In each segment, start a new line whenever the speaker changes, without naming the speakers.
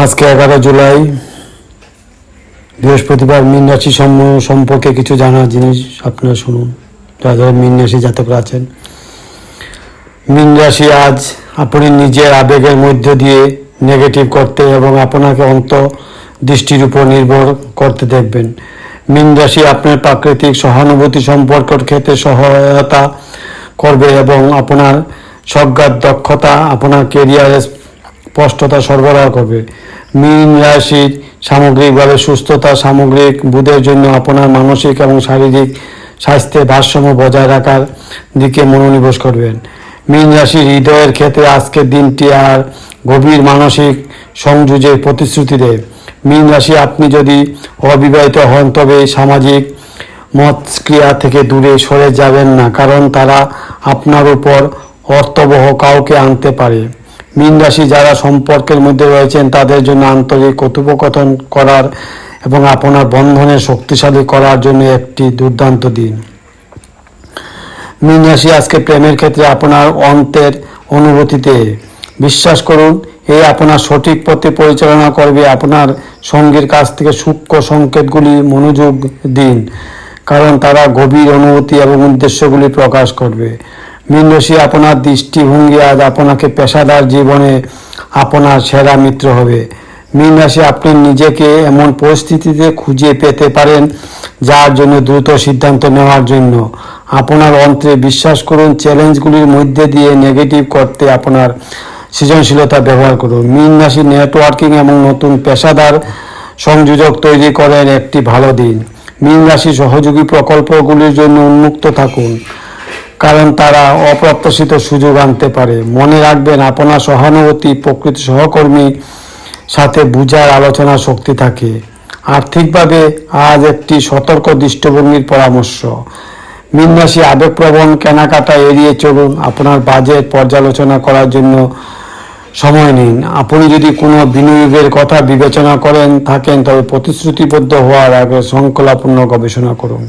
আজকে 11 জুলাই বৃহস্পতিবার। মীন রাশি সম্পর্কে কিছু জানার জিনিস আপনারা শুনুন। যারা মীন রাশি জাতকরা আছেন, মীন রাশি আজ আপনি নিজের আবেগের মধ্য দিয়ে নেগেটিভ করতে এবং আপনাকে অন্তর্দৃষ্টির উপর নির্ভর করতে দেখবেন। মীন রাশি আপনার প্রাকৃতিক সহানুভূতি সম্পর্কের ক্ষেত্রে সহায়তা করবে এবং আপনার সজ্ঞাত দক্ষতা আপনার কেরিয়ারে স্পষ্টতা সরবরাহ করবে। মীন রাশির সামগ্রিকভাবে সুস্থতা, সামগ্রিক বোধের জন্য আপনার মানসিক এবং শারীরিক স্বাস্থ্যের ভারসাম্য বজায় রাখার দিকে মনোনিবেশ করবেন। মীন রাশির হৃদয়ের ক্ষেত্রে আজকের দিনটি আর গভীর মানসিক সংযোগের প্রতিশ্রুতি দেয়। মীন রাশি আপনি যদি অবিবাহিত হন তবে সামাজিক মতক্রিয়া থেকে দূরে সরে যাবেন না, কারণ তারা আপনার উপর অর্থবহ কাউকে আনতে পারে। মীন রাশি যারা সম্পর্কের মধ্যে রয়েছেন তাদের জন্য আন্তরিক কথোপকথন করার এবং আপনার বন্ধনে শক্তিশালী করার জন্য একটি দুর্দান্ত দিন। মীন রাশি আজকে প্রেমের ক্ষেত্রে আপনার অন্তের অনুভূতিতে বিশ্বাস করুন, এই আপনার সঠিক পথে পরিচালনা করবে। আপনার সঙ্গীর কাছ থেকে সূক্ষ্ম সংকেতগুলি মনোযোগ দিন, কারণ তারা গভীর অনুভূতি এবং উদ্দেশ্যগুলি প্রকাশ করবে। মীন রাশি আপনার দৃষ্টিভঙ্গি আজ আপনাকে পেশাদার জীবনে আপনার সেরা মিত্র হবে। মীন রাশি আপনি নিজেকে এমন পরিস্থিতিতে খুঁজে পেতে পারেন যার জন্য দ্রুত সিদ্ধান্ত নেওয়ার জন্য আপনার অন্তরে বিশ্বাস করুন। চ্যালেঞ্জগুলির মধ্যে দিয়ে নেগেটিভ করতে আপনার সৃজনশীলতা ব্যবহার করুন। মীন রাশি নেটওয়ার্কিং এবং নতুন পেশাদার সংযোগ তৈরি করেন একটি ভালো দিন। মীন রাশি সহযোগী প্রকল্পগুলির জন্য উন্মুক্ত থাকুন, কারণ তারা অপ্রত্যাশিত সুযোগ আনতে পারে। মনে রাখবেন, আপনার সহানুভূতি প্রকৃত সহকর্মী সাথে বুঝার আলোচনা শক্তি থাকে। আর্থিকভাবে আজ একটি সতর্ক দৃষ্টিভঙ্গির পরামর্শ। মীন রাশি আবেগপ্রবণ কেনাকাটা এড়িয়ে চলুন। আপনার বাজেট পর্যালোচনা করার জন্য সময় নিন। আপনি যদি কোনো বিনিয়োগের কথা বিবেচনা করেন থাকেন তবে প্রতিশ্রুতিবদ্ধ হওয়ার আগে শৃঙ্খলাপূর্ণ গবেষণা করুন।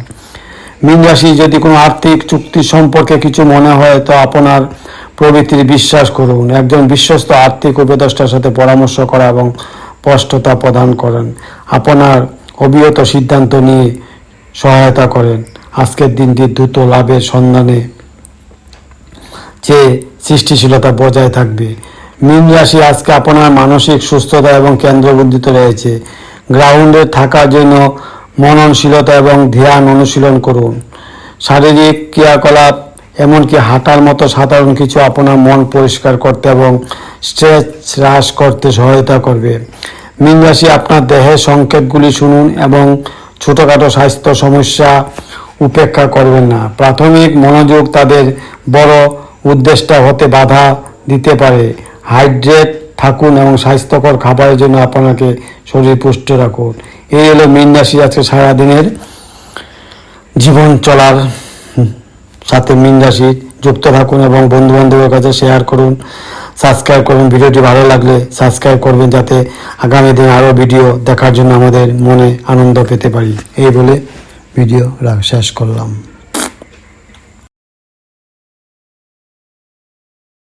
মীন রাশি যদি কোনো আর্থিক চুক্তি সম্পর্কে কিছু মনে হয় তো আপনার প্রবৃত্তির বিশ্বাস করুন। একজন বিশ্বস্ত আর্থিক উপদেষ্টার সাথে পরামর্শ করা এবং স্পষ্টতা প্রদান করেন আপনার অবিরত সিদ্ধান্ত নিয়ে সহায়তা করেন। আজকের দিনটি দ্রুত লাভের সন্ধানে চেয়ে সৃষ্টিশীলতা বজায় থাকবে। মীন রাশি আজকে আপনার মানসিক সুস্থতা এবং কেন্দ্রবিন্দুতে রয়েছে। গ্রাউন্ডে থাকার জন্য মননশীলতা এবং ধ্যান অনুশীলন করুন। শারীরিক ক্রিয়াকলাপ এমনকি হাঁটার মতো সাধারণ কিছু আপনার মন পরিষ্কার করতে এবং স্ট্রেস হ্রাস করতে সহায়তা করবে। মীন রাশি আপনার দেহের সংকেতগুলি শুনুন এবং ছোটোখাটো স্বাস্থ্য সমস্যা উপেক্ষা করবেন না। প্রাথমিক মনোযোগ তাদের বড় উদ্দেশ্যটা হতে বাধা দিতে পারে। হাইড্রেট থাকুন এবং স্বাস্থ্যকর খাবারের জন্য আপনাকে শরীর পুষ্ট রাখুন। এই হলো মীন রাশি আজকে সারাদিনের জীবন চলার সাথে মীন রাশি যুক্ত থাকুন এবং বন্ধু বান্ধবের কাছে শেয়ার করুন, সাবস্ক্রাইব করুন। ভিডিওটি ভালো লাগলে সাবস্ক্রাইব করবেন যাতে আগামী দিন আরও ভিডিও দেখার জন্য আমাদের মনে আনন্দ পেতে পারি। এই বলে ভিডিও শেষ করলাম।